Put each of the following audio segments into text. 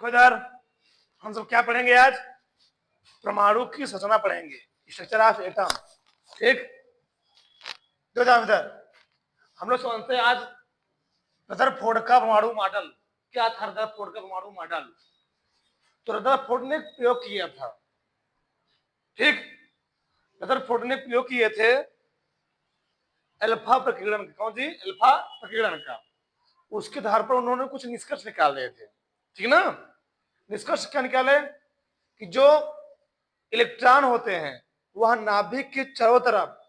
देखो इधर हम सब क्या पढ़ेंगे आज? परमाणु की संरचना पढ़ेंगे, स्ट्रक्चर ऑफ एटम। ठीक, तो जाओ इधर। हम लोग समझते हैं आज रदरफोर्ड का परमाणु मॉडल। क्या था रदरफोर्ड का परमाणु मॉडल? तो रदरफोर्ड ने प्रयोग किया था। ठीक, रदरफोर्ड ने प्रयोग किए थे अल्फा प्रकीर्णन। कौन सी? अल्फा प्रकीर्णन का। उसके आधार पर उन्होंने कुछ निष्कर्ष निकाल रहे थे। ठीक ना? निष्कर्ष क्या निकाले कि जो इलेक्ट्रॉन होते हैं वह नाभिक के चारों तरफ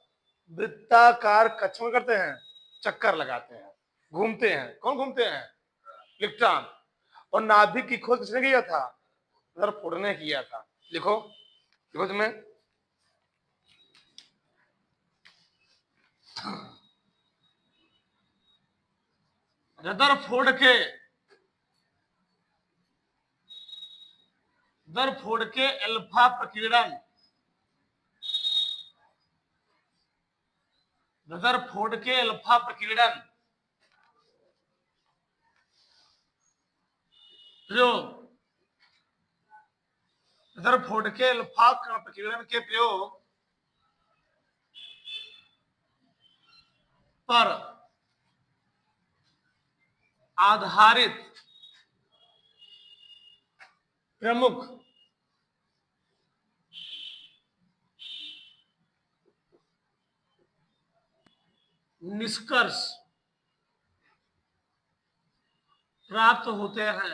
वृत्ताकार कक्ष में करते हैं, चक्कर लगाते हैं, घूमते हैं। कौन घूमते हैं? इलेक्ट्रॉन। और नाभिक की खोज किसने किया था? रदरफोर्ड ने किया था। लिखो, लिखो तुम्हें। रदरफोर्ड के अल्फा प्रकीर्णन, रदरफोर्ड के अल्फा प्रकीर्णन प्रयोग, रदरफोर्ड के अल्फा प्रकीर्णन के प्रयोग पर आधारित प्रमुख निष्कर्ष प्राप्त होते हैं,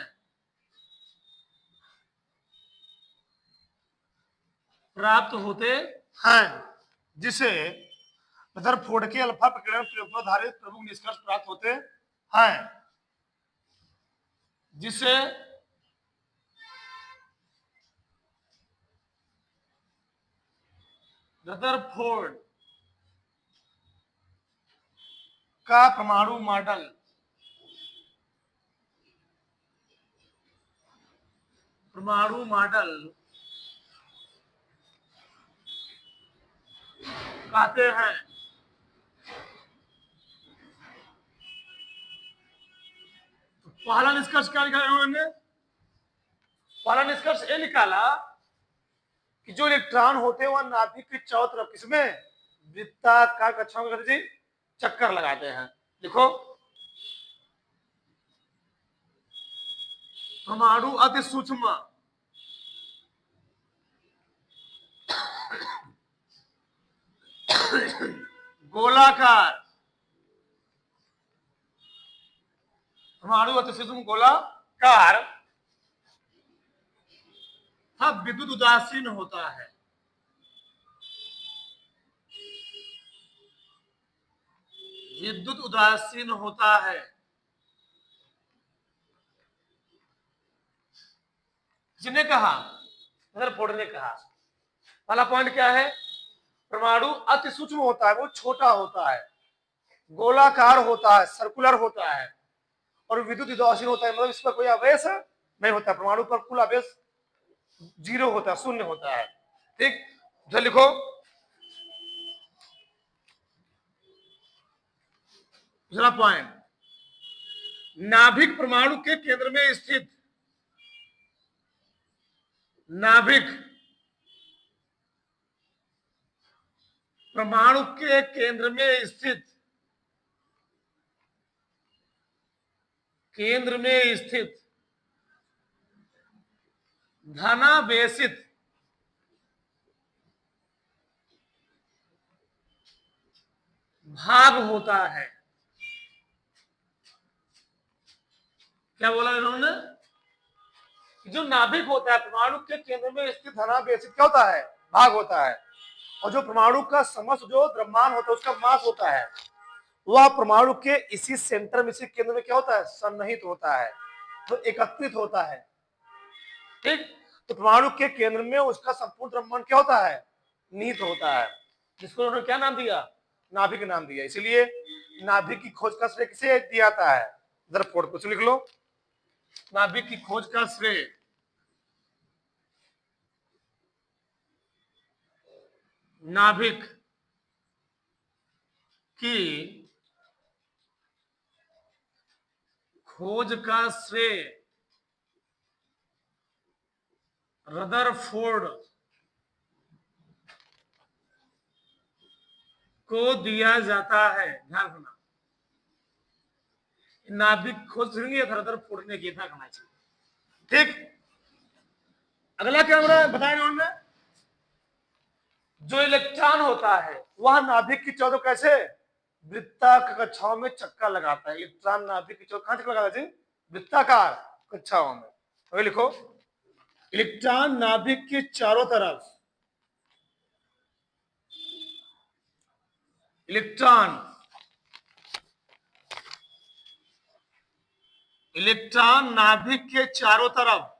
जिसे रदरफोर्ड के अल्फा प्रकीर्णन प्रयोग पर आधारित प्रमुख निष्कर्ष प्राप्त होते हैं, जिसे रदरफोर्ड का परमाणु मॉडल कहते हैं। तो पहला निष्कर्ष क्या निकाला उन्होंने? पहला निष्कर्ष ये निकाला कि जो इलेक्ट्रॉन होते हैं वह नाभिक के चारों तरफ किसमें? वृत्ताकार कक्षाओं में चक्कर लगाते हैं। लिखो, परमाणु अति सूक्ष्म गोलाकार, परमाणु अति सूक्ष्म गोलाकार विद्युत उदासीन होता है। विद्युत उदासीन होता है। जिसने कहा? रदरफोर्ड ने कहा। पहला पॉइंट क्या है? परमाणु अति सूक्ष्म होता है, वो छोटा होता है, गोलाकार होता है, सर्कुलर होता है और विद्युत उदासीन होता है। मतलब इस पर कोई आवेश नहीं होता। परमाणु पर कुल आवेश 0 होता है, शून्य होता है। ठीक, तो लिखो, दूसरा पॉइंट, नाभिक परमाणु के केंद्र में स्थित, नाभिक परमाणु के केंद्र में स्थित, धनावेशित भाग होता है। क्या बोला इन्होंने? जो नाभिक होता है, परमाणु के केंद्र में स्थित धनावेशित क्या होता है? भाग होता है। और जो परमाणु का समस्त जो द्रव्यमान होता है उसका मास होता है, वह परमाणु के इसी सेंटर में, इसी केंद्र में क्या होता है? सन्निहित होता है, तो एकत्रित होता है। ठीक, तो परमाणु के केंद्र में उसका संपूर्ण द्रव्यमान क्या होता है? निहित होता है, जिसको उन्होंने क्या नाम दिया? नाभिक नाम दिया। इसलिए नाभिक की खोज का श्रेय किसे दिया जाता है? रदरफोर्ड को। लिख लो, नाभिक की खोज का श्रेय नाभिक की खोज का श्रेय रदरफोर्ड को दिया जाता है। ध्यान रखना, नाभिक खोज सुनेंगे रदरफोर्ड ने किया था करना चाहिए। ठीक, अगला क्या बताएंगे उन्होंने, जो इलेक्ट्रॉन होता है वह नाभिक की चौदह कैसे वृत्ताकार कक्षाओं में चक्कर लगाता है। इलेक्ट्रॉन नाभिक की चौदह कहां चक्कर लगाता है, वृत्ताकार कक्षाओं में। अगर लिखो, इलेक्ट्रॉन नाभिक के चारों तरफ, इलेक्ट्रॉन नाभिक के चारों तरफ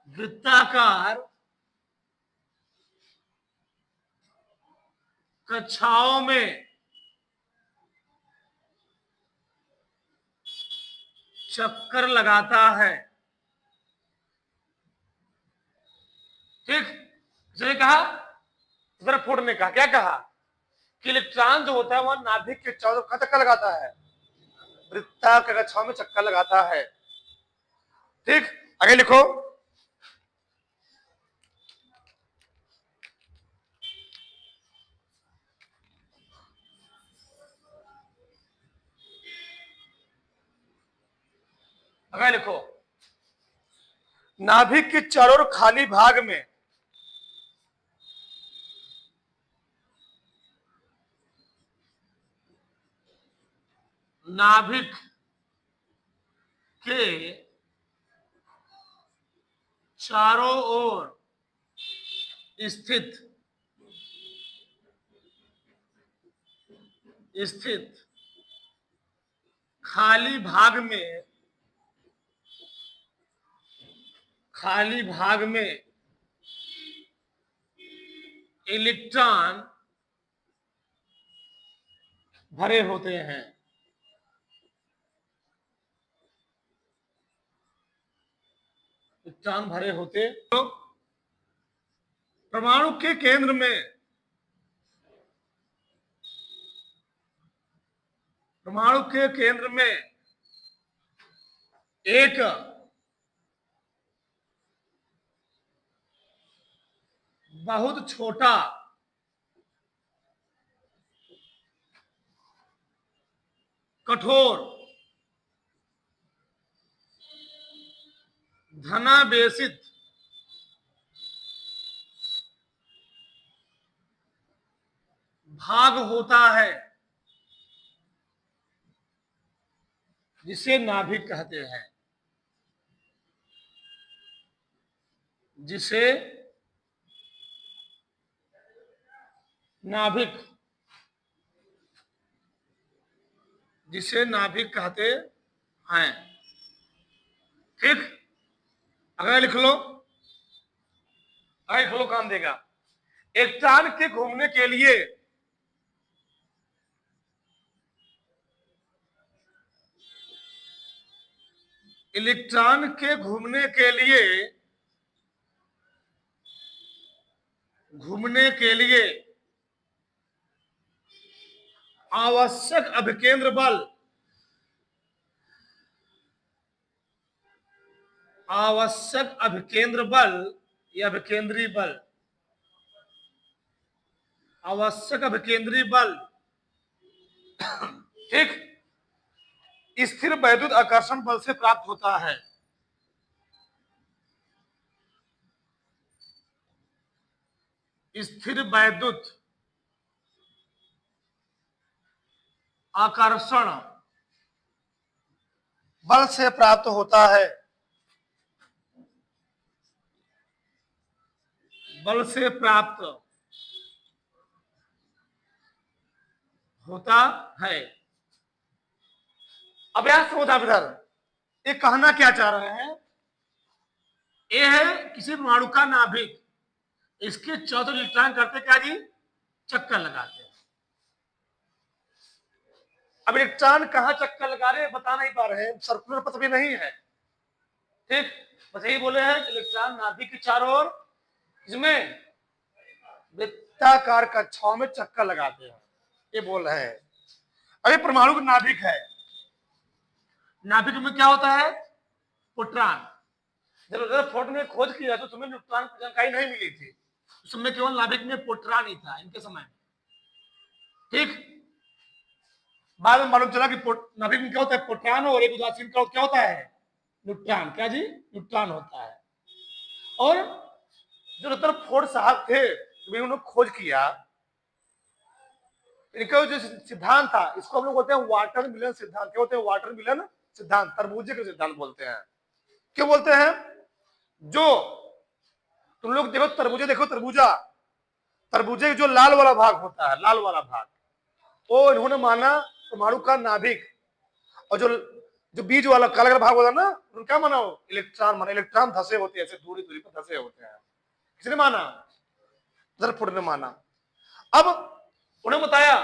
वृत्ताकार कक्षाओं में चक्कर लगाता है। ठीक, जिसने कहा रदरफोर्ड ने कहा, क्या कहा कि इलेक्ट्रॉन जो होता है वह नाभिक के चारों तरफ चक्कर लगाता है, वृत्ताकार कक्षाओं में चक्कर लगाता है। ठीक, आगे लिखो, अगर लिखो, नाभिक के चारों ओर खाली भाग में नाभिक के चारों ओर स्थित खाली भाग में इलेक्ट्रॉन भरे होते हैं। इलेक्ट्रॉन भरे होते, तो परमाणु के केंद्र में एक बहुत छोटा कठोर धनावेशित भाग होता है, जिसे नाभिक कहते हैं। जिसे नाभिक कहते हैं। ठीक, अगर लिख लो, काम देगा। इलेक्ट्रॉन के घूमने के लिए घूमने के लिए आवश्यक अभिकेंद्र बल या अभिकेंद्री बल, ठीक, स्थिर वैद्युत आकर्षण बल से प्राप्त होता है। स्थिर वैद्युत आकर्षण बल से प्राप्त होता है। अब यहां समझा इधर, ये कहना क्या चाह रहे हैं, ये है किसी परमाणु का नाभिक, इसके चौथे इलेक्ट्रॉन करते क्या जी, चक्कर लगाते हैं। अब इलेक्ट्रॉन कहां चक्कर लगा रहे हैं बता नहीं पा रहे हैं, सर्कुलर पथ भी नहीं है। ठीक, बस यही बोले हैं इलेक्ट्रॉन नाभिक के चारों ओर इसमें वृत्ताकार कक्षाओं में चक्कर लगाते हैं। ये बोल रहे हैं। अभी परमाणु का नाभिक है, नाभिक में क्या होता है? प्रोटॉन। जब रदरफोर्ड ने खोज किया तो तुम्हें न्यूट्रॉन की जानकारी नहीं मिली थी, उस समय केवल नाभिक में प्रोटॉन ही था इनके समय में, ठीक। बाद में मालूम चला कि नाभिक में क्या होता है? प्रोटॉन, और एक उदासीन का क्या होता है? न्यूट्रॉन। क्या जी? न्यूट्रॉन होता है। और जो रदरफोर्ड साहब थे, उन्होंने खोज किया, इनका जो सिद्धांत था इसको हम लोग बोलते हैं वाटर मिलन सिद्धांत। क्या होते हैं? वाटर मिलन सिद्धांत, तरबूजे का सिद्धांत बोलते हैं। क्यों बोलते हैं? जो तुम लोग देखो तरबूजे, देखो तरबूजा, तरबूजे का जो लाल वाला भाग होता है, लाल वाला भाग, वो इन्होंने माना परमाणु का नाभिक, और जो जो बीज वाला काला काला भाग होता है ना, उन्होंने क्या माना? वो इलेक्ट्रॉन माना। इलेक्ट्रॉन धसे होते हैं, ऐसे दूरी दूरी पर धसे होते हैं। किसने माना? रदरफोर्ड ने माना। अब उन्होंने बताया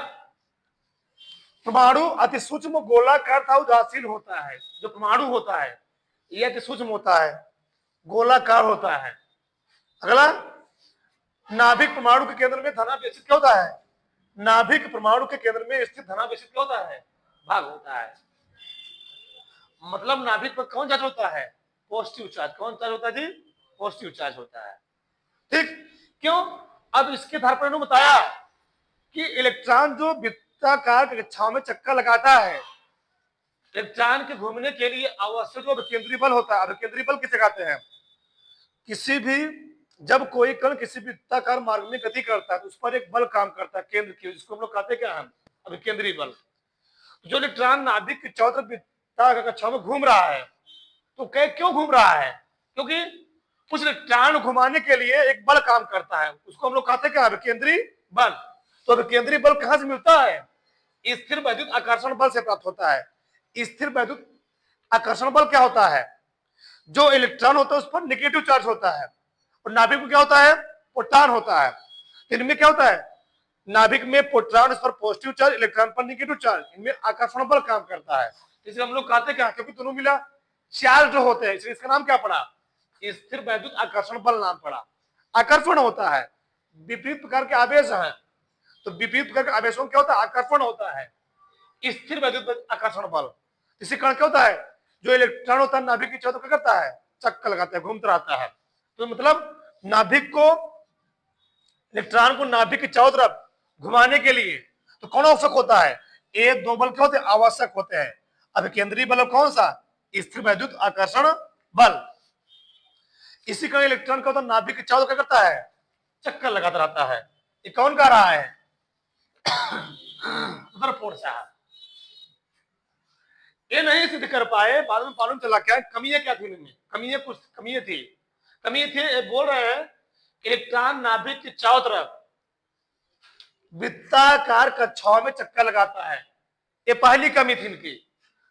परमाणु अति सूक्ष्म गोलाकार था, उदासीन होता है। जो परमाणु होता है ये अति सूक्ष्म होता है, गोलाकार होता है। अगला, नाभिक परमाणु के केंद्र में धनावेशित क्या होता है? नाभिक परमाणु के केंद्र में स्थित धनावेशित क्या होता है? भाग होता है। मतलब नाभिक पर कौन चार्ज होता है? Positive charge. कौन चार्ज होता है जी? पॉजिटिव चार्ज होता है, ठीक। क्यों? अब इसके आधार पर इन्होंने बताया कि इलेक्ट्रॉन जो वृत्ताकार कक्षाओं में चक्कर लगाता है, इलेक्ट्रॉन के घूमने के लिए आवश्यक जो अभिकेंद्री बल होता है, अभिकेंद्री बल किसे कहते हैं? किसी भी, जब कोई कण किसी वृत्ताकार मार्ग में गति करता है तो उस पर एक बल काम करता है केंद्र की, जिसको हम लोग कहते हैं क्या? हम अभिकेंद्री बल। जो इलेक्ट्रॉन नाभिक के चारों तरफ वृत्ताकार कक्षाओं में घूम रहा है, तो क्यों घूम रहा है? क्योंकि उस इलेक्ट्रॉन घुमाने के लिए एक बल काम करता है, उसको हम लोग कहते हैं क्या? अभिकेंद्री बल। तो अभिकेंद्री बल कहां से मिलता है? स्थिर वैद्युत आकर्षण बल से प्राप्त होता है। स्थिर वैद्युत आकर्षण बल क्या होता है? जो इलेक्ट्रॉन होता है उस पर नेगेटिव चार्ज होता है, और नाभिक में क्या होता है? प्रोटॉन होता है। इनमें क्या होता है? नाभिक में प्रोटॉन, उस पर पॉजिटिव चार्ज, इलेक्ट्रॉन पर नेगेटिव चार्ज, इनमें आकर्षण बल काम करता है। इसलिए हम लोग कहते हैं क्या? क्योंकि दोनों मिला चार्ज जो होते हैं, इसलिए इसका नाम क्या पड़ा? स्थिर वैद्युत आकर्षण बल नाम पड़ा। आकर्षण होता है, विपरीत प्रकार के आवेश है, तो विपरीत प्रकार के आवेशों क्या होता है? आकर्षण होता है। स्थिर वैद्युत आकर्षण बल, इसी कारण क्या होता है? जो इलेक्ट्रॉन होता है नाभिक की चारों तरफ क्या करता है? चक्कर लगाता है, घूमता रहता है। तो मतलब नाभिक को, इलेक्ट्रॉन को नाभिक की चारों तरफ घुमाने के लिए तो कौन आवश्यक होता है? ये दो बल क्या होते हैं? आवश्यक होते हैं। अभिकेंद्री बल कौन सा? स्थिर वैद्युत आकर्षण बल। इसी कारण इलेक्ट्रॉन का होता है नाभिक की चारों तरफ क्या करता है? चक्कर लगाता रहता है। ये कौन कह रहा है? रदरफोर्ड साहब। ये नहीं सिद्ध कर पाए, बाद में मालूम चला क्या कमियां क्या थी इनमें। कमियां, कुछ कमियां थी। कमियां थी, ये बोल रहे हैं इलेक्ट्रॉन नाभिक के चारों तरफ वृत्ताकार कक्षाओं में चक्कर लगाता है। ये पहली कमी थी इनकी।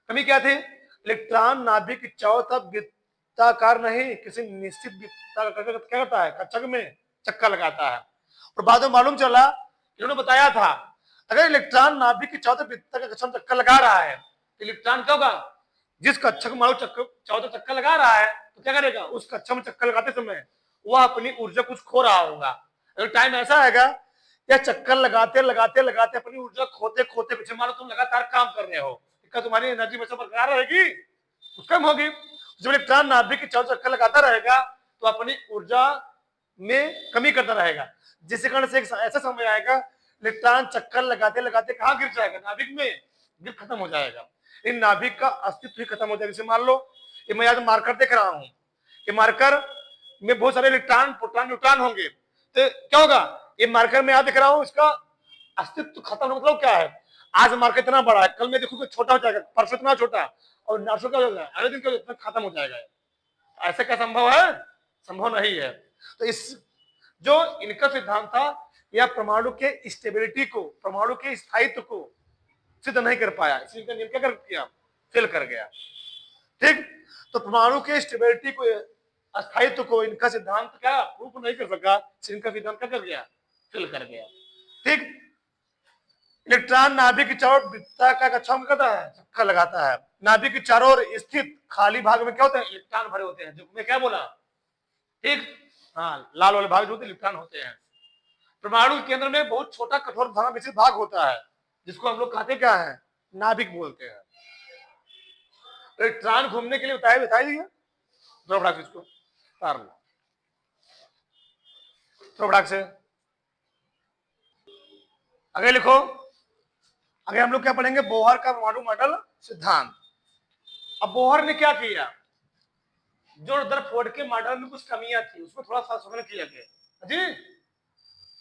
कमी क्या थी? इलेक्ट्रॉन नाभिक के चारों तरफ वृत्ताकार नहीं, किसी निश्चित वृत्ताकार क्या करता है? कक्षक में चक्कर लगाता है। और बाद में मालूम चला, इन्होंने बताया था अगर इलेक्ट्रॉन नाभिक के चारों तरफ वृत्ताकार कक्षा में चक्कर लगा रहा है, इलेक्ट्रॉन क्या होगा? जिस कक्षक में चारों चक्कर लगा रहा है तो क्या करेगा? उस कक्षा में चक्कर लगाते समय वह अपनी ऊर्जा कुछ खो रहा होगा। अगर टाइम ऐसा आएगा या चक्कर लगाते लगाते लगाते अपनी ऊर्जा खोते खोते, कुछ मान लो तुम लगातार काम कर रहे हो, क्या तुम्हारी एनर्जी हमेशा बरकरार रहेगी? कुछ कम होगी। जब इलेक्ट्रॉन नाभिक के चारों चक्कर लगाता रहेगा तो अपनी ऊर्जा में कमी करता रहेगा, जिसके कारण से एक ऐसा समय आएगा इलेक्ट्रॉन चक्कर लगाते लगाते कहां गिर जाएगा? नाभिक में गिर खत्म हो जाएगा। इन नाभिक का अस्तित्व ही खत्म हो जाएगा। जैसे मान लो ये मैं आज मार्कर देख रहा हूं, ये मार्कर में बहुत सारे इलेक्ट्रॉन, प्रोटॉन, न्यूट्रॉन होंगे, तो क्या होगा? ये मार्कर में यहां दिख रहा हूं, इसका अस्तित्व खत्म। मतलब क्या है? आज मार्कर इतना बड़ा है, कल में देखो छोटा हो जाएगा, परसों इतना छोटा, और नर्सों क्या हो जाएगा, अगले दिन क्या खत्म हो जाएगा। ऐसा क्या संभव है? संभव नहीं है। तो इस जो इनका सिद्धांत था यह परमाणु के स्टेबिलिटी को, परमाणु के स्थायित्व को सिद्ध नहीं कर पाया, इसलिए इनका नियम क्या कर दिया? फेल कर गया, ठीक। तो परमाणु के स्टेबिलिटी को, अस्थायित्व को इनका सिद्धांत क्या प्रूफ नहीं कर सका, इनका सिद्धांत क्या कर गया? फेल कर गया, ठीक। इलेक्ट्रॉन नाभिक के चारों वृत्ताकार कक्षाओं में करता है? चक्कर लगाता है। नाभिक के चारों ओर स्थित खाली भाग में क्या होते हैं? इलेक्ट्रॉन भरे होते हैं। जो मैं क्या बोला, ठीक। हाँ, लाल वाले भाग जो होते हैं इलेक्ट्रॉन होते हैं। परमाणु के केंद्र में बहुत छोटा कठोर धनावेशित भाग होता है, जिसको हम लोग कहते क्या है, नाभिक बोलते हैं। इलेक्ट्रॉन घूमने के लिए बताया बताई दिया, थोड़ा फटाक से इसको तार लो, थोड़ा फटाक से आगे लिखो। आगे हम लोग क्या पढ़ेंगे, बोहर का परमाणु मॉडल सिद्धांत। अब बोहर ने क्या किया, जो रदरफोर्ड के मॉडल में कुछ कमियां थी उसमें थोड़ा संशोधन किया गया जी।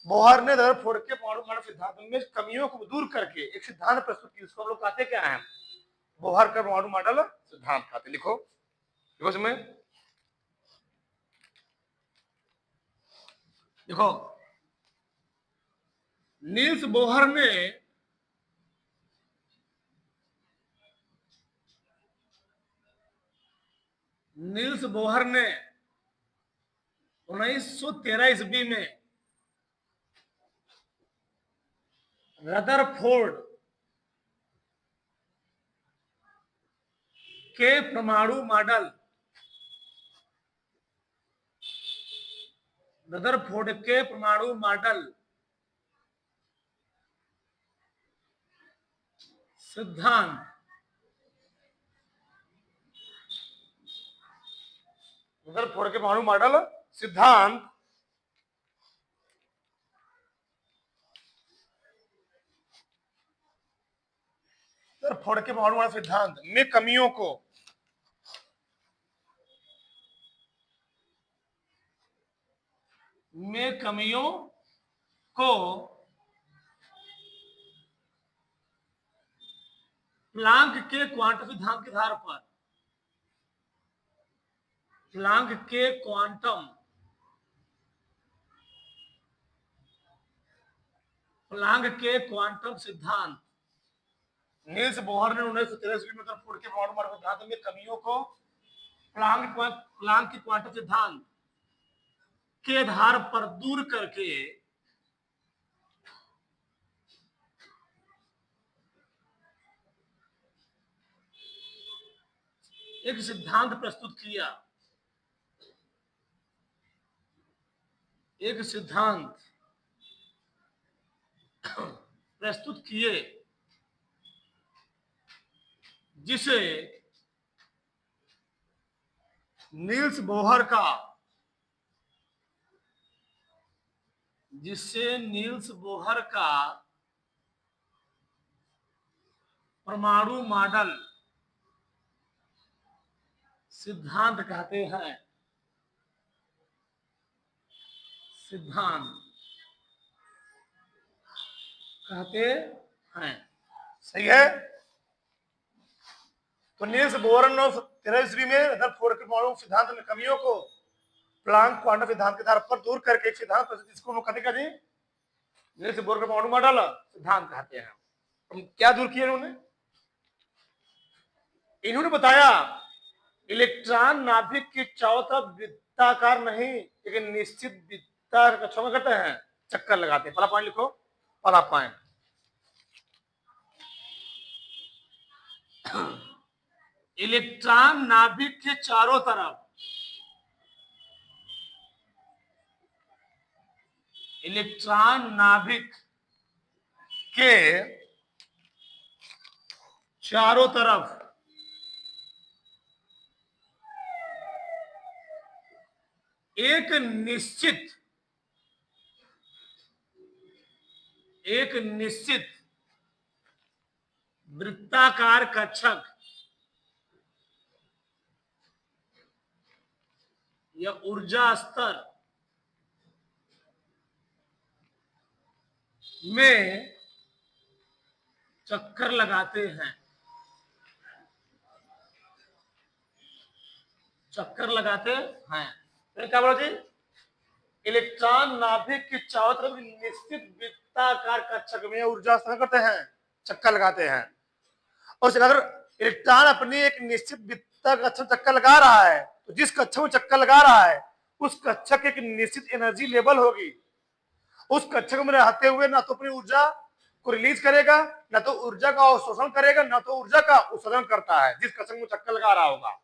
बोहर ने रदरफोर्ड के परमाणु मॉडल सिद्धांत में कमियों को दूर करके एक सिद्धांत प्रस्तुत किया, उसको हम लोग कहते क्या है, बोहर का परमाणु मॉडल सिद्धांत कहते। लिखो लिखो इसमें, देखो नील्स बोहर ने नील्स बोहर ने 1913 ईस्वी में रदरफोर्ड के परमाणु मॉडल रदरफोर्ड के परमाणु मॉडल सिद्धांत रदरफोर्ड के परमाणु मॉडल सिद्धांत रदरफोर्ड के परमाणु मॉडल सिद्धांत में कमियों को प्लांक के क्वांटम सिद्धांत के आधार पर प्लांक के क्वांटम सिद्धांत नील्स बोहर ने 1913 ईस्वी में रदरफोर्ड के परमाणु मॉडल सिद्धांत में कमियों को प्लांक के क्वांटम सिद्धांत के आधार पर दूर करके एक सिद्धांत प्रस्तुत किया, एक सिद्धांत प्रस्तुत किए जिसे नील्स बोहर का परमाणु मॉडल सिद्धांत कहते हैं। सही है। तो नील्स बोहर ने 13 ईस्वी में रदरफोर्ड के परमाणु सिद्धांत में कमियों को प्लांक क्वांटम सिद्धांत के आधार पर दूर करके एक सिद्धांत प्रस्तुत, जिसको हम कहते क्या जी, नील्स बोहर का परमाणु मॉडल सिद्धांत कहते हैं। क्या दूर किया इन्होंने बताया इलेक्ट्रॉन नाभिक के चारों तरफ वृत्ताकार नहीं लेकिन निश्चित वृत्ताकार कक्षों में करते हैं, चक्कर लगाते हैं। पहला पॉइंट लिखो, पहला पॉइंट इलेक्ट्रॉन नाभिक के चारों तरफ एक निश्चित वृत्ताकार कक्षक या ऊर्जा स्तर में चक्कर लगाते हैं। तो क्या बोला जी, इलेक्ट्रॉन नाभिक के चारों तरफ निश्चित वृत्ताकार कक्षक में ऊर्जा स्तर करते हैं, चक्कर लगाते हैं। और अगर इलेक्ट्रॉन अपनी एक निश्चित वृत्ताकार कक्षक चक्कर लगा रहा है तो जिस कक्षक में चक्कर लगा रहा है उस कक्षक एक निश्चित एनर्जी लेवल होगी। उस कक्षक में रहते हुए ना तो अपनी ऊर्जा को रिलीज करेगा, ना तो ऊर्जा का अवशोषण करेगा, ना तो ऊर्जा का उत्सर्जन करता है जिस कक्षक में चक्कर लगा रहा होगा।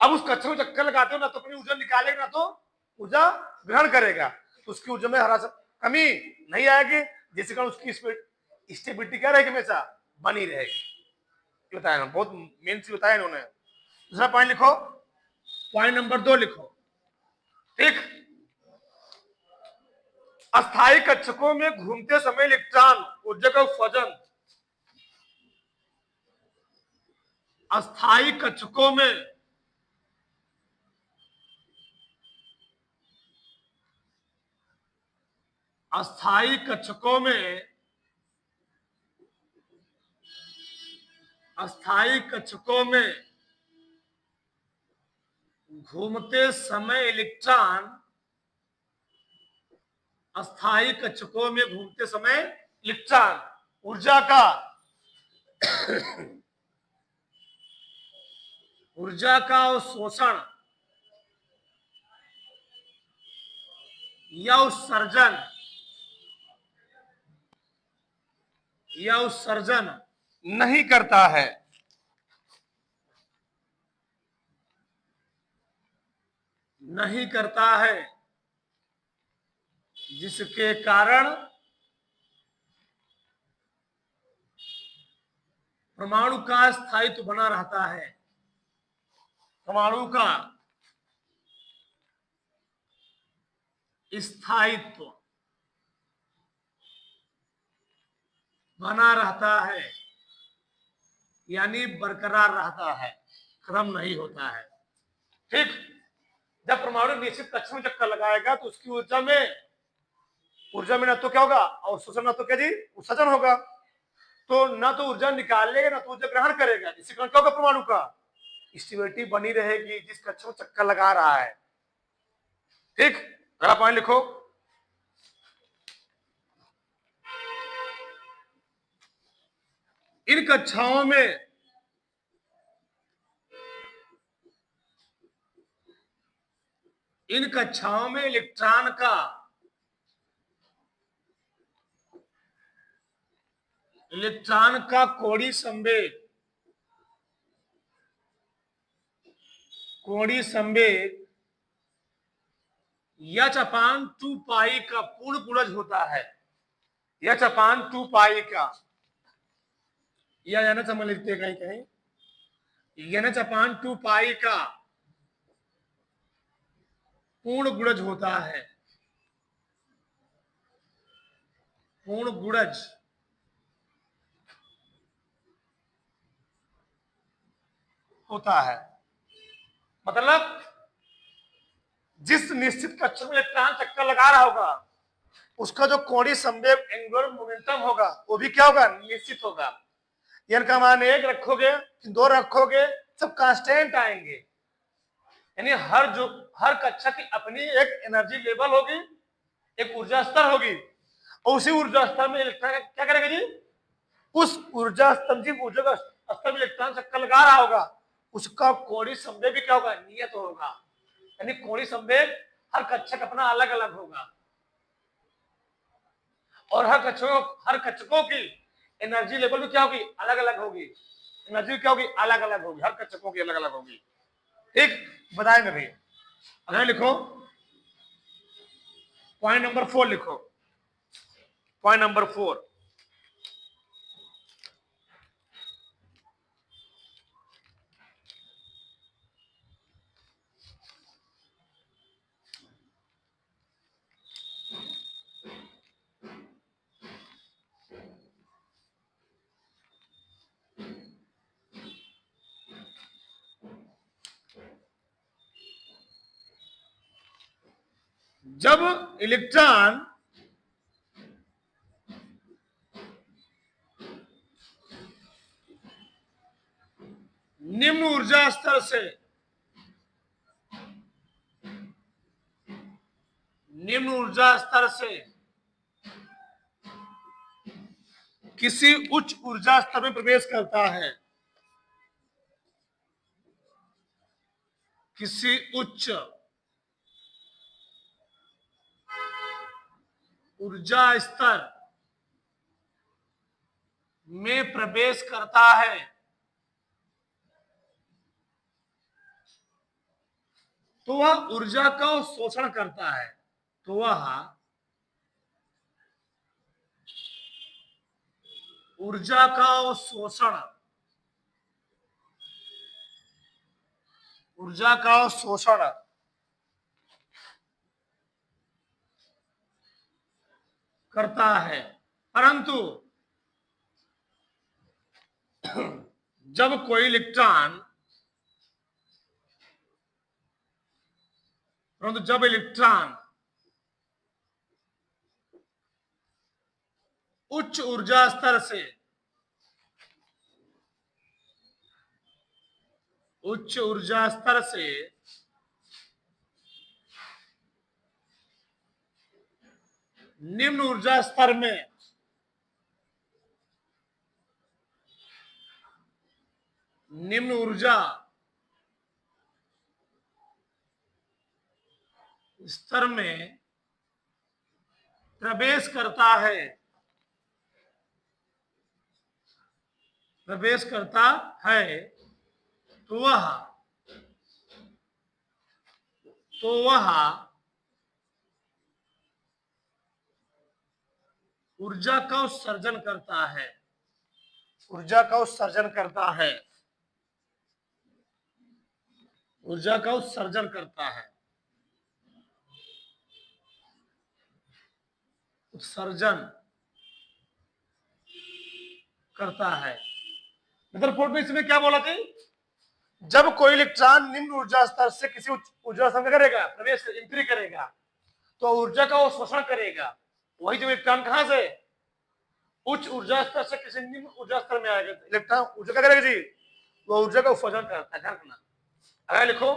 अब उस कक्षक में चक्कर लगाते हो ना तो अपनी ऊर्जा निकालेगा, ना तो ऊर्जा ग्रहण करेगा, तो उसकी ऊर्जा में हरा कमी नहीं आएगी, जिससे कारण उसकी स्पीड स्टेबिलिटी क्या रहेगी, हमेशा बनी रहेगी। बताया ना, बहुत मेन चीज बताया इन्होंने। दूसरा पॉइंट लिखो, पॉइंट नंबर 2 लिखो। ठीक, अस्थायी कक्षकों में घूमते समय इलेक्ट्रॉन ऊर्जा का उत्सर्जन, अस्थायी कक्षकों में अस्थायी कक्षकों में अस्थायी कक्षकों में घूमते समय इलेक्ट्रॉन, अस्थायी कक्षकों में घूमते समय इलेक्ट्रॉन ऊर्जा का शोषण या उत्सर्जन नहीं करता है, जिसके कारण परमाणु का स्थायित्व बना रहता है, परमाणु का स्थायित्व बना रहता है, यानी बरकरार रहता है, खत्म नहीं होता है। ठीक, जब परमाणु निश्चित कक्षा में चक्कर लगाएगा तो उसकी ऊर्जा में ना तो क्या होगा अवशोषण, ना तो क्या जी उत्सर्जन होगा। तो ना तो ऊर्जा निकालेगा ना तो ऊर्जा ग्रहण करेगा। इसी कारण क्या होगा, परमाणु का स्टेबिलिटी बनी रहेगी जिस कक्षा में चक्कर लगा रहा है। ठीक, अगला पॉइंट लिखो, इन कक्षाओं में इलेक्ट्रॉन का कोणीय संवेग h/2 पाई का पूर्ण गुणज होता है। h/2 पाई का, या समझ लिखते हैं कहीं h/2 पाई का पूर्ण गुणज होता है, पूर्ण गुणज होता है। मतलब जिस निश्चित कक्षा में इलेक्ट्रॉन चक्कर लगा रहा होगा उसका जो कोणीय संवेग एंगुलर मोमेंटम होगा वो भी क्या होगा, निश्चित होगा। n का मान 1 रखोगे, 2 रखोगे, सब कांस्टेंट आएंगे। यानी हर कक्षा की अपनी एक एनर्जी लेवल होगी, एक ऊर्जा स्तर होगी, और उसी ऊर्जा स्तर में इलेक्ट्रॉन क्या करेगा जी, उस ऊर्जा स्तर में इलेक्ट्रॉन चक्कर लगा रहा होगा उसका कोणीय संवेग भी क्या होगा, नियत होगा। यानी कोणीय संवेग हर कक्षक अपना अलग अलग होगा, और हर कक्षकों की एनर्जी लेवल भी क्या होगी, अलग अलग होगी। एनर्जी क्या होगी, अलग अलग होगी, हर कक्षकों की अलग अलग होगी। ठीक, बताएंगे भैया। अगर लिखो पॉइंट नंबर 4 लिखो, पॉइंट नंबर 4, जब इलेक्ट्रॉन निम्न ऊर्जा स्तर से किसी उच्च ऊर्जा स्तर में प्रवेश करता है, किसी उच्च ऊर्जा स्तर में प्रवेश करता है तो वह ऊर्जा का शोषण करता है, तो वह ऊर्जा का शोषण, ऊर्जा का शोषण करता है, परंतु जब कोई इलेक्ट्रॉन, परंतु जब इलेक्ट्रॉन उच्च ऊर्जा स्तर से, उच्च ऊर्जा स्तर से निम्न ऊर्जा स्तर में निम्न ऊर्जा स्तर में प्रवेश करता है, प्रवेश करता है, तो वह ऊर्जा का उत्सर्जन करता है, ऊर्जा का उत्सर्जन करता है, ऊर्जा का उत्सर्जन करता है, उत्सर्जन करता है। मतलब में इसमें क्या बोला था, जब कोई इलेक्ट्रॉन निम्न ऊर्जा स्तर से किसी उच्च ऊर्जा स्तर में करेगा, प्रवेश एंट्री करेगा, तो ऊर्जा का वो शोषण करेगा। वही जब इलेक्ट्रॉन कहां से उच्च ऊर्जा स्तर से किसी निम्न ऊर्जा स्तर में आएगा, इलेक्ट्रॉन ऊर्जा क्या करेगा जी, वो ऊर्जा का उत्सर्जन करता है। ध्यान रखना, अगर लिखो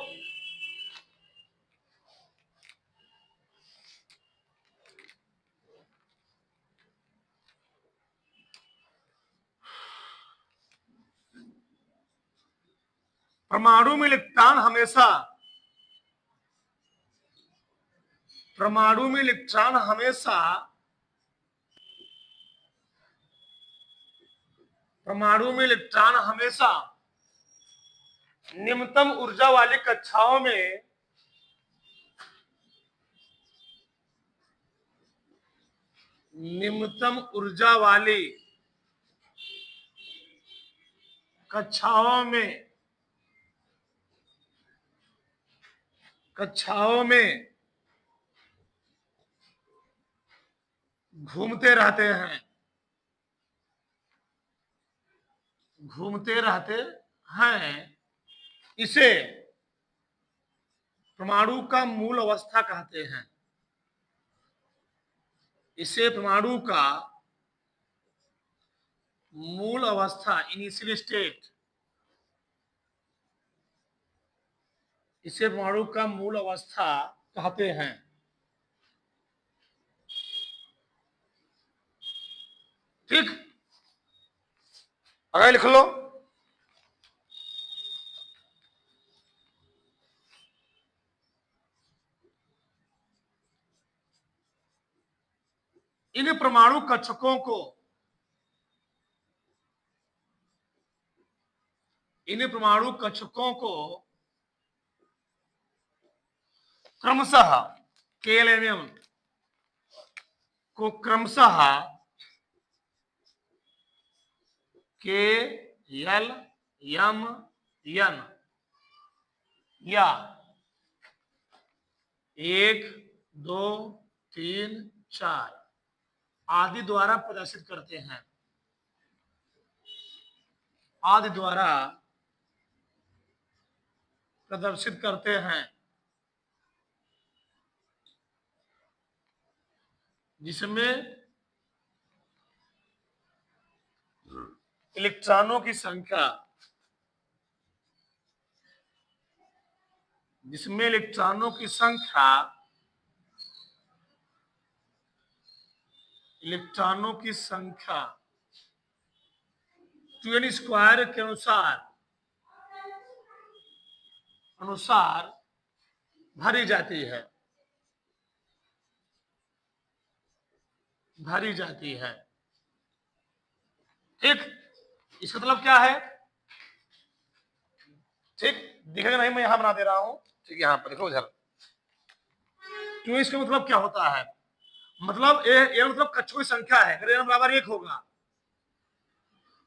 परमाणु में इलेक्ट्रॉन हमेशा, परमाणु में इलेक्ट्रॉन हमेशा, परमाणु में इलेक्ट्रॉन हमेशा निम्नतम ऊर्जा वाली कक्षाओं में, निम्नतम ऊर्जा वाली कक्षाओं में, कक्षाओं में घूमते रहते हैं, घूमते रहते हैं। इसे परमाणु का मूल अवस्था कहते हैं, इसे परमाणु का मूल अवस्था, इनिशियल स्टेट, इसे परमाणु का मूल अवस्था कहते हैं। ठीक, अगर लिख लो इन परमाणु कक्षकों को, इन परमाणु कक्षकों को क्रमशः केएलएम को क्रमशः के एल एम एन या 1 2 3 4 आदि द्वारा प्रदर्शित करते हैं, आदि द्वारा प्रदर्शित करते हैं, जिसमें इलेक्ट्रॉनों की संख्या, जिसमें इलेक्ट्रॉनों की संख्या, इलेक्ट्रॉनों की संख्या 2n स्क्वायर के अनुसार भरी जाती है, भरी जाती है। ठीक, इसका मतलब क्या है, ठीक दिखेगा नहीं, मैं यहां बना दे रहा हूं। ठीक, यहां पर देखो इधर, तो इसका मतलब क्या होता है, मतलब ये मतलब कक्षों की संख्या है, अगर n बराबर 1 होगा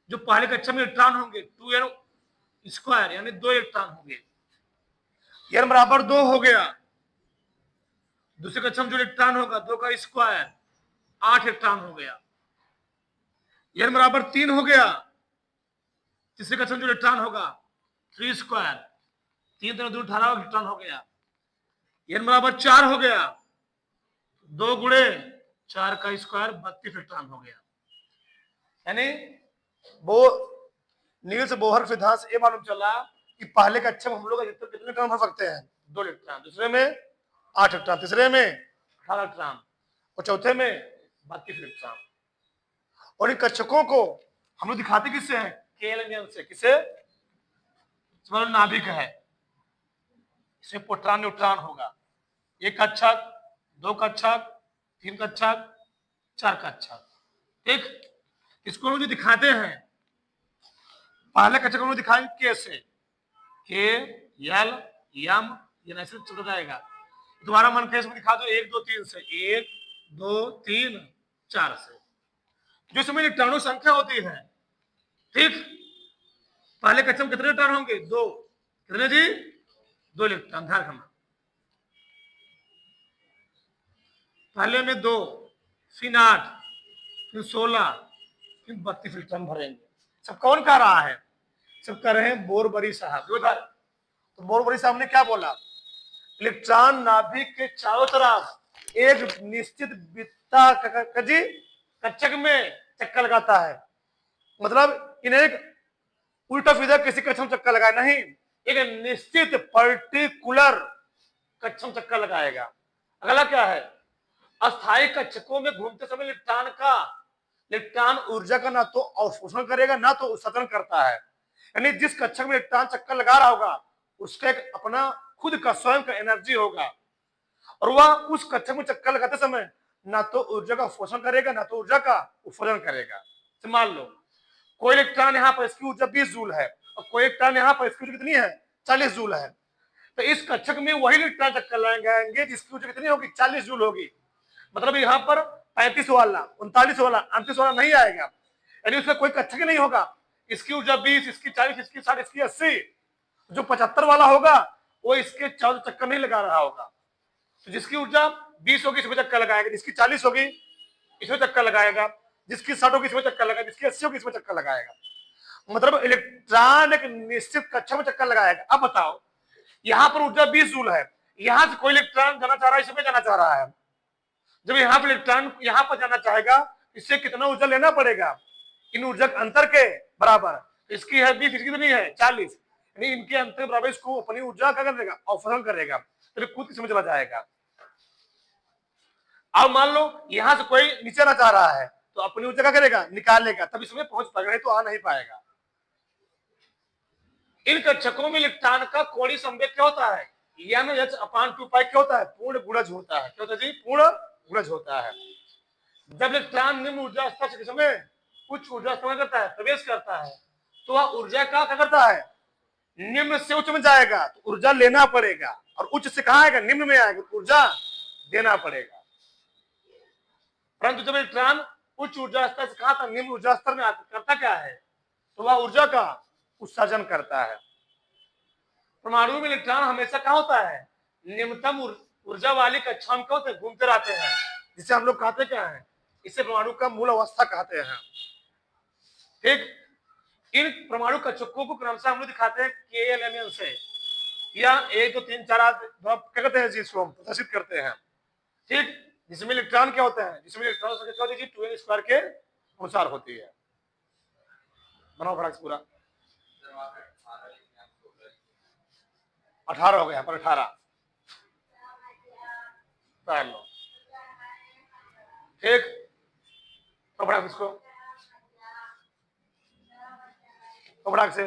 जो पहले कक्षा में इलेक्ट्रॉन होंगे 2n स्क्वायर यानी 2 इलेक्ट्रॉन होंगे, n बराबर 2 हो गया। दूसरे कक्षा में जो इलेक्ट्रॉन होगा 2 का स्क्वायर 8 इलेक्ट्रॉन हो गया, n बराबर 3 हो गया। तीसरे कक्षा में जो इलेक्ट्रॉन होगा 3 स्क्वायर 3 3 18 इलेक्ट्रॉन हो गया, n बराबर 4 हो गया, 2 गुणे 4 का स्क्वायर 32 इलेक्ट्रॉन हो गया। यानी वो नील्स बोहर सिद्धांत से ये मालूम चला कि पहले कक्षा में हम लोग कितने इलेक्ट्रॉन भर सकते हैं, 2 इलेक्ट्रॉन, दूसरे में 8 इलेक्ट्रॉन, तीसरे में 18 इलेक्ट्रॉन और चौथे में 32 इलेक्ट्रॉन। और इन कक्षकों को हम लोग दिखाते किससे हैं, केएलएमएन से। किसे, नाभिक है, इसमें प्रोटॉन न्यूट्रॉन होगा, 1 कक्षक 2 कक्षक 3 कक्षक 4 कक्षक। ठीक, इसको हम जो दिखाते हैं पहले कक्षक हम लोग दिखाएंगे कैसे, के एल एम ये ऐसे चलता जाएगा। तुम्हारा मन कैसे दिखा दो 1 2 3 से, 1 2 3 4 से, जो समय इलेक्ट्रॉनों संख्या होती है। ठीक, पहले कक्षा में कितने इलेक्ट्रॉन होंगे, 2, कितने जी, 2 इलेक्ट्रॉन, ध्यान रखना। पहले में 2, फिर 8, फिर 16, फिर 32 इलेक्ट्रॉन भरेंगे। सब कौन कह रहा है, सब कह रहे हैं बोरबरी साहब। तो बोरबरी साहब ने क्या बोला, इलेक्ट्रॉन नाभिक के चारों तरफ एक निश्चित वृत्ता कक्षक में चक्कर लगाता है। मतलब इन्हें एक उल्टा सीधा किसी कक्ष में चक्कर लगाए नहीं, एक निश्चित पर्टिकुलर कक्ष में चक्कर लगाएगा। अगला क्या है, अस्थायी कक्षकों में घूमते समय इलेक्ट्रॉन ऊर्जा का ना तो अवशोषण करेगा ना तो उत्सर्जन करता है। यानी जिस कक्षक में इलेक्ट्रॉन चक्कर लगा रहा होगा उसका एक अपना खुद का स्वयं का एनर्जी होगा, और वह उस कक्षक में चक्कर लगाते समय ना तो ऊर्जा का शोषण करेगा ना तो ऊर्जा का उत्सर्जन करेगा। तो मान लो कोई इलेक्ट्रॉन यहाँ पर इसकी ऊर्जा 20 जूल है और कोई इलेक्ट्रॉन यहाँ पर इसकी ऊर्जा कितनी है, 40 जूल है। तो इस कक्षक में वही इलेक्ट्रॉन चक्कर लगाएंगे जिसकी ऊर्जा कितनी होगी, 40 जूल होगी। मतलब यहाँ पर 35 वाला 39 वाला 38 वाला नहीं आएगा, यानी उसमें कोई कक्षक नहीं होगा। इसकी ऊर्जा 20, इसकी 40, इसकी 60, इसकी 80। जो 75 वाला होगा वो इसके 14 चक्कर नहीं लगा रहा होगा। तो जिसकी ऊर्जा 20 होगी इसमें चक्कर लगाएगा, जिसकी 40 होगी इसमें चक्कर लगाएगा, जिसकी 60 होगी इसमें चक्कर लगाएगा, जिसकी 80 होगी इसमें चक्कर लगाएगा। मतलब इलेक्ट्रॉन एक निश्चित कक्षा में चक्कर लगाएगा। अब बताओ यहाँ पर ऊर्जा 20 जूल है, यहां से कोई इलेक्ट्रॉन जाना चाह रहा है, इसमें जाना चाह रहा है। जब यहाँ पर इलेक्ट्रॉन यहाँ पर जाना चाहेगा इससे कितना ऊर्जा लेना पड़ेगा, इन ऊर्जा अंतर के बराबर। इसकी है 20, इसकी कितनी है 40, यानी इनके अंतर बराबर इसको अपनी ऊर्जा क्या कर देगा, अवशोषण करेगा, तो खुद किसमें चला जाएगा। अब मान लो यहां से कोई नीचे आना चाह रहा है तो अपनी ऊर्जा क्या करेगा, निकालेगा, तब इसमें पहुंच पाएगा, नहीं तो आ नहीं पाएगा। इन कक्षकों में इलेक्ट्रॉन का कोणीय संवेग क्या होता है, m/2 क्या होता है, पूर्ण गुणज होता है। क्या होता है जी, पूर्ण गुणज होता है। जब इलेक्ट्रॉन निम्न ऊर्जा स्तर के समय उच्च ऊर्जा स्तर में करता है, प्रवेश करता है, तो वह ऊर्जा का क्या करता है, निम्न से उच्च में जाएगा तो ऊर्जा लेना पड़ेगा, और उच्च से कहां आएगा, निम्न में आएगा, ऊर्जा देना पड़ेगा। परंतु जब इलेक्ट्रॉन उच्च ऊर्जा स्तर से कहा था निम्न ऊर्जा स्तर में करता क्या है, तो वह ऊर्जा का उत्सर्जन करता है। परमाणु में इलेक्ट्रॉन हमेशा क्या होता है, निम्नतम ऊर्जा वाली कक्षाओं में घूमते रहते हैं, जिसे हम लोग कहते क्या है, इसे परमाणु का मूल अवस्था कहते हैं। ठीक, इन परमाणु कक्षकों को क्रमशः हम लोग दिखाते हैं केएलएमएन से, या 1 2 3 4 क्या कहते हैं जी, इसको हम प्रदर्शित करते हैं। ठीक, जिसमें इलेक्ट्रॉन क्या होते हैं, जिसमें इलेक्ट्रॉन संख्या 2n स्क्वायर के अनुसार होती है। बनाओ फटाक से पूरा 18 हो गया, पर 18 पहन लो। ठीक, तो फटाक इसको फटाक से